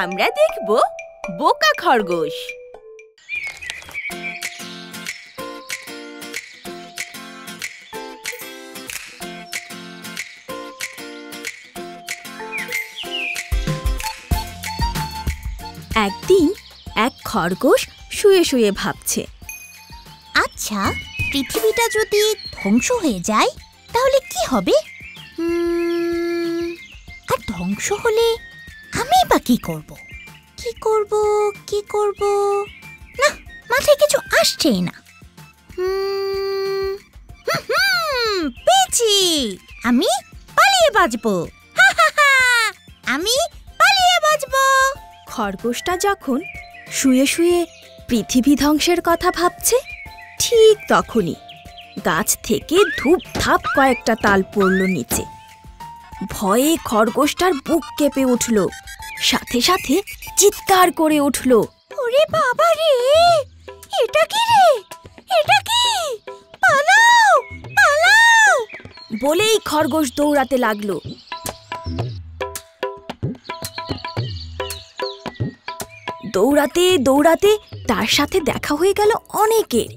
আমরা দেখব বোকা খরগোশ। একদিন এক খরগোশ শুয়ে শুয়ে ভাবছে, আচ্ছা, পৃথিবীটা যদি ধ্বংস হয়ে যায় তাহলে কি হবে? আর ধ্বংস হলে আমি বা কি করব? না, মাথায় কিছু আসছেই না। পেয়েছি! আমি পালিয়ে বাঁচবো। আমি পালিয়ে বাঁচবো। খরগোশটা যখন শুয়ে শুয়ে পৃথিবী ধ্বংসের কথা ভাবছে, ঠিক তখনই গাছ থেকে ধূপ ধাপ কয়েকটা তাল পড়ল নিচে। ভয়ে খরগোশটার বুক কেঁপে উঠল, সাথে সাথে চিৎকার করে উঠল, ওরে বাবা রে! এটা কি রে? এটা কি? পালাও, পালাও! বলেই খরগোশ দৌড়াতে লাগলো। দৌড়াতে দৌড়াতে তার সাথে দেখা হয়ে গেল অনেকের।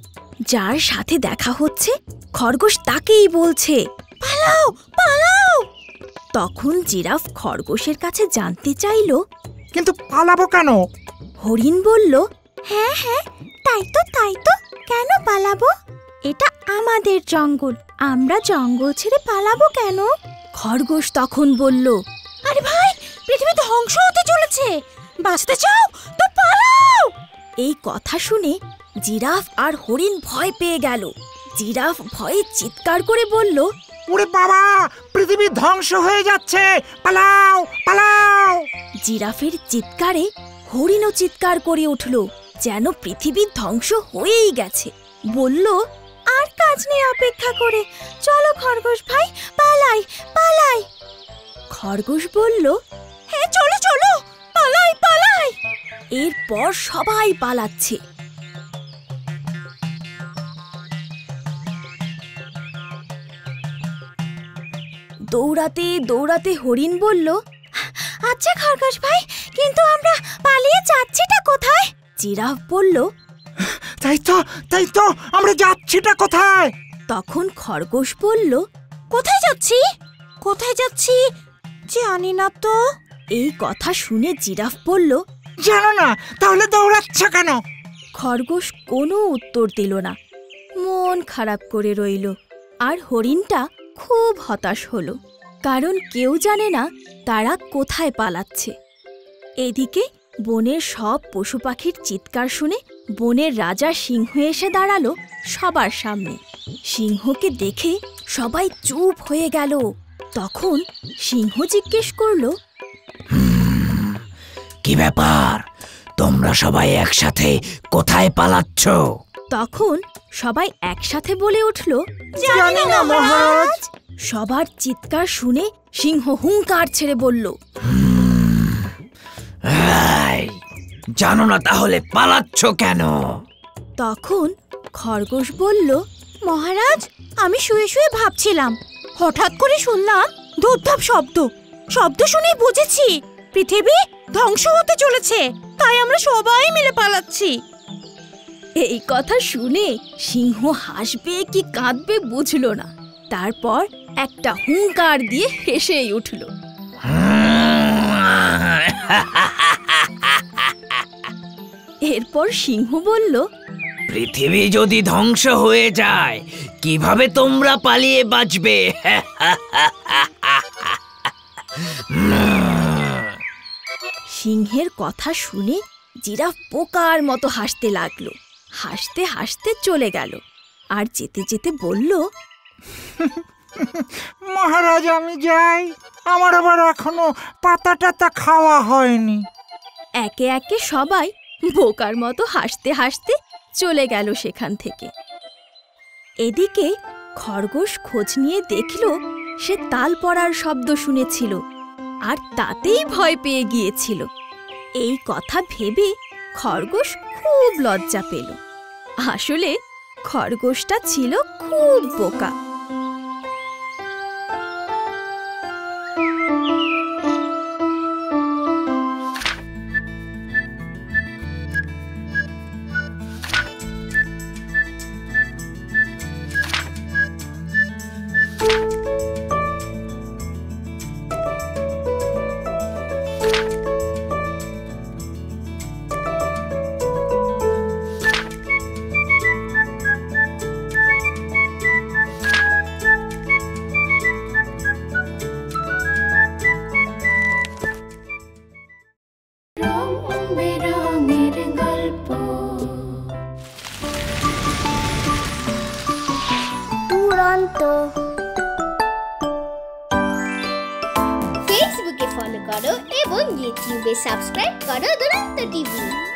যার সাথে দেখা হচ্ছে খরগোশ তাকেই বলছে, পালাও, পালাও! তখন জিরাফ খরগোশের কাছে জানতে চাইল, কিন্তু পালাবো কেন? হরিণ বলল, হ্যাঁ হ্যাঁ, তাই তো, কেন পালাবো? এটা আমাদের জঙ্গল, আমরা জঙ্গল ছেড়ে পালাবো কেন? খরগোশ তখন বলল, আরে ভাই, পৃথিবী ধ্বংস হতে চলেছে, বাঁচতে চাও তো পালাও! এই কথা শুনে জিরাফ আর হরিণ ভয় পেয়ে গেল। জিরাফ ভয়ে চিৎকার করে বলল, ওরে বাবা, পৃথিবী ধ্বংস হয়ে যাচ্ছে, পালাও, পালাও! জিরাফের চিৎকারে হরিণও চিৎকার করে উঠল, যেন পৃথিবীর ধ্বংস হয়েই গেছে। বলল, আর কাজ নেই অপেক্ষা করে, চলো খরগোশ ভাই, পালাই, পালাই! খরগোশ বলল, হ্যাঁ চলো চলো, পালাই, পালাই! এরপর সবাই পালাচ্ছে। দৌড়াতে দৌড়াতে হরিণ বলল, আচ্ছা খরগোশ ভাই, কিন্তু আমরা পালিয়ে যাচ্ছিটা কোথায়? জিরাফ বলল, তাই তো, আমরা যাচ্ছিটা কোথায়? তখন খরগোশ বলল, কোথায় যাচ্ছি জানি না তো। এই কথা শুনে জিরাফ বলল, জানো না, তাহলে দৌড়াচ্ছ কেন? খরগোশ কোনো উত্তর দিল না, মন খারাপ করে রইল। আর হরিণটা খুব হতাশ হলো, কারণ কেউ জানে না তারা কোথায় পালাচ্ছে। এদিকে বনের সব পশু পাখির চিৎকার শুনে বনের রাজা সিংহ এসে দাঁড়ালো সবার সামনে। সিংহকে দেখে সবাই চুপ হয়ে গেল। তখন সিংহ জিজ্ঞেস করল, কি ব্যাপার, তোমরা সবাই একসাথে কোথায় পালাচ্ছ? তখন সবাই একসাথে বলে উঠল, জানি না মহারাজ। সবার চিৎকার শুনে সিংহ হুঙ্কার ছেড়ে বলল, জানো না তাহলে পালাচ্ছ কেন? তখন খরগোশ বলল, মহারাজ, আমি শুয়ে শুয়ে ভাবছিলাম, হঠাৎ করে শুনলাম ধূপধাপ শব্দ শুনেই বুঝেছি পৃথিবী ধ্বংস হতে চলেছে, তাই আমরা সবাই মিলে পালাচ্ছি। এই কথা শুনে সিংহ হাসবে কি কাঁদবে বুঝল না। তারপর একটা হুঙ্কার দিয়ে হেসেই উঠল। এরপর সিংহ বলল, পৃথিবী যদি ধ্বংস হয়ে যায় কিভাবে তোমরা পালিয়ে বাঁচবে? সিংহের কথা শুনে জিরাফ বোকার মতো হাসতে লাগলো। হাসতে হাসতে চলে গেল, আর যেতে যেতে বলল, মহারাজ আমি যাই, আমার আবার এখনো পাতা টাতা খাওয়া হয়নি। একে একে সবাই বোকার মতো হাসতে হাসতে চলে গেল সেখান থেকে। এদিকে খরগোশ খোঁজ নিয়ে দেখল সে তাল পড়ার শব্দ শুনেছিল, আর তাতেই ভয় পেয়ে গিয়েছিল। এই কথা ভেবে খরগোশ খুব লজ্জা পেল। আসলে খরগোশটা ছিল খুব বোকা। দুরন্ত। ফেসবুকে ফলো করো এবং ইউটিউবে সাবস্ক্রাইব করো দুরন্ত টিভি।